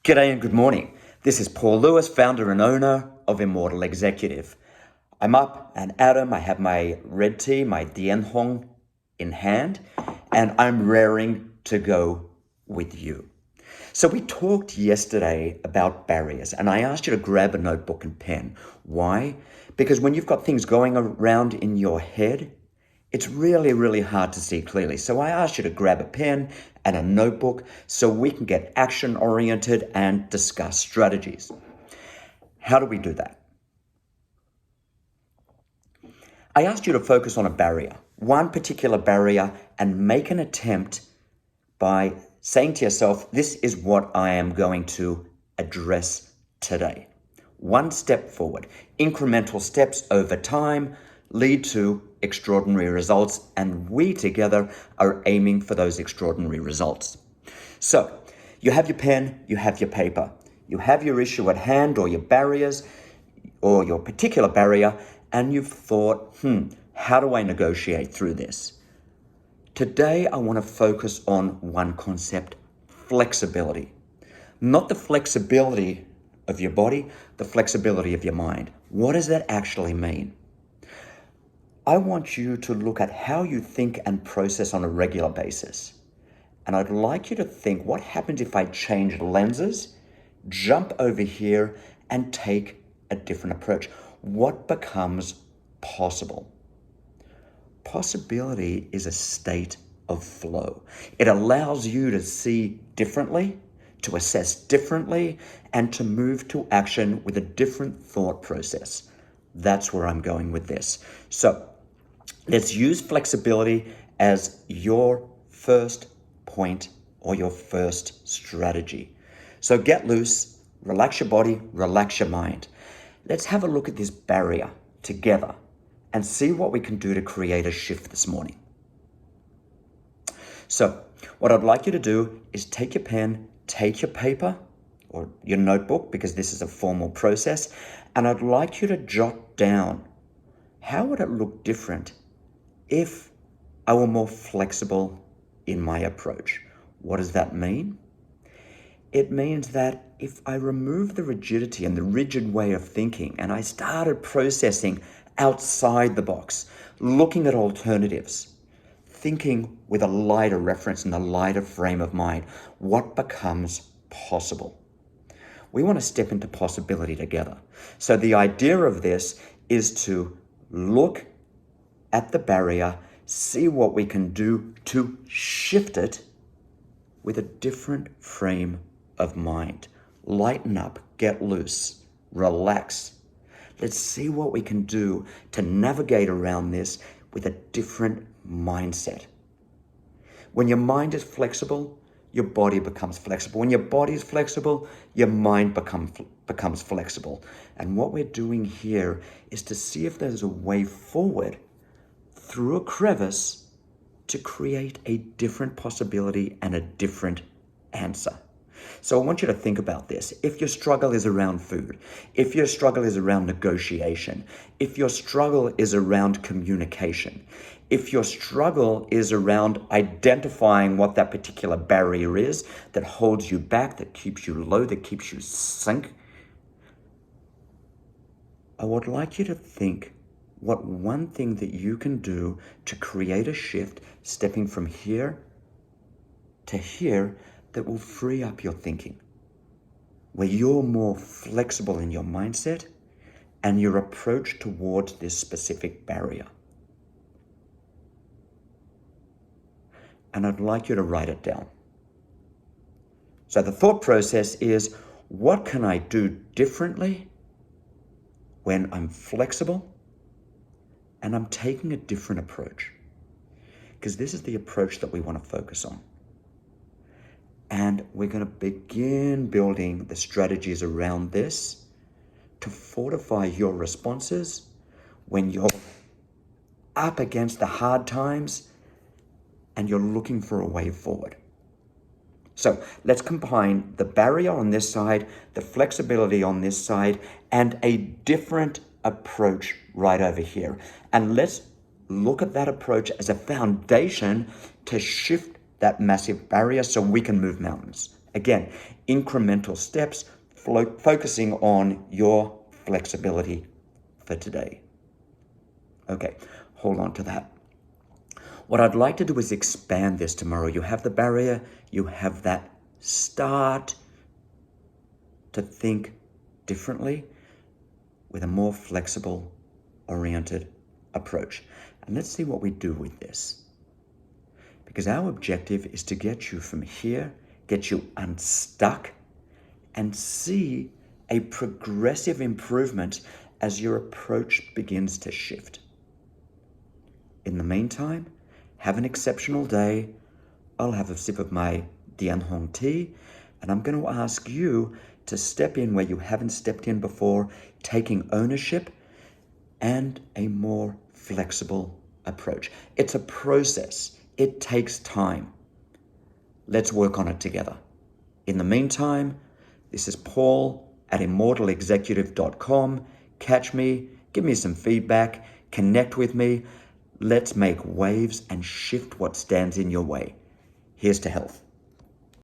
G'day and good morning. This is Paul Lewis, founder and owner of Immortal Executive. I'm up and at 'em. I have my red tea, my Dien Hong in hand, and I'm raring to go with you. So we talked yesterday about barriers, and I asked you to grab a notebook and pen. Why? Because when you've got things going around in your head, it's really hard to see clearly. So I asked you to grab a pen and a notebook so we can get action oriented and discuss strategies. How do we do that? I asked you to focus on a barrier, one particular barrier, and make an attempt by saying to yourself, this is what I am going to address today. One step forward. Incremental steps over time lead to extraordinary results, and we together are aiming for those extraordinary results. So you have your pen, you have your paper, you have your issue at hand or your barriers or your particular barrier, and you've thought, how do I negotiate through this? Today, I want to focus on one concept: flexibility. Not the flexibility of your body, the flexibility of your mind. What does that actually mean? I want you to look at how you think and process on a regular basis. And I'd like you to think, what happens if I change lenses, jump over here, and take a different approach? What becomes possible? Possibility is a state of flow. It allows you to see differently, to assess differently, and to move to action with a different thought process. That's where I'm going with this. So let's use flexibility as your first point or your first strategy. So get loose, relax your body, relax your mind. Let's have a look at this barrier together and see what we can do to create a shift this morning. So what I'd like you to do is take your pen, take your paper or your notebook, because this is a formal process, and I'd like you to jot down, how would it look different if I were more flexible in my approach? What does that mean? It means that if I remove the rigidity and the rigid way of thinking and I started processing outside the box, looking at alternatives, thinking with a lighter reference and a lighter frame of mind, what becomes possible? We want to step into possibility together. So the idea of this is to look at the barrier, see what we can do to shift it with a different frame of mind. Lighten up, get loose, relax. Let's see what we can do to navigate around this with a different mindset. When your mind is flexible, your body becomes flexible. When your body is flexible, your mind becomes flexible. And what we're doing here is to see if there's a way forward through a crevice to create a different possibility and a different answer. So I want you to think about this. If your struggle is around food, if your struggle is around negotiation, if your struggle is around communication, if your struggle is around identifying what that particular barrier is that holds you back, that keeps you low, that keeps you sunk, I would like you to think what one thing that you can do to create a shift, stepping from here to here, that will free up your thinking, where you're more flexible in your mindset and your approach towards this specific barrier. And I'd like you to write it down. So the thought process is, what can I do differently when I'm flexible and I'm taking a different approach? Because this is the approach that we want to focus on. And we're going to begin building the strategies around this to fortify your responses when you're up against the hard times and you're looking for a way forward. So let's combine the barrier on this side, the flexibility on this side, and a different approach right over here. And let's look at that approach as a foundation to shift that massive barrier so we can move mountains. Again, incremental steps, focusing on your flexibility for today. Okay, hold on to that. What I'd like to do is expand this tomorrow. You have the barrier, you have that start to think differently with a more flexible oriented approach. And let's see what we do with this. Because our objective is to get you from here, get you unstuck, and see a progressive improvement as your approach begins to shift. In the meantime, have an exceptional day. I'll have a sip of my Dian Hong tea, and I'm going to ask you to step in where you haven't stepped in before, taking ownership and a more flexible approach. It's a process. It takes time. Let's work on it together. In the meantime, this is Paul at immortalexecutive.com. Catch me, give me some feedback, connect with me. Let's make waves and shift what stands in your way. Here's to health.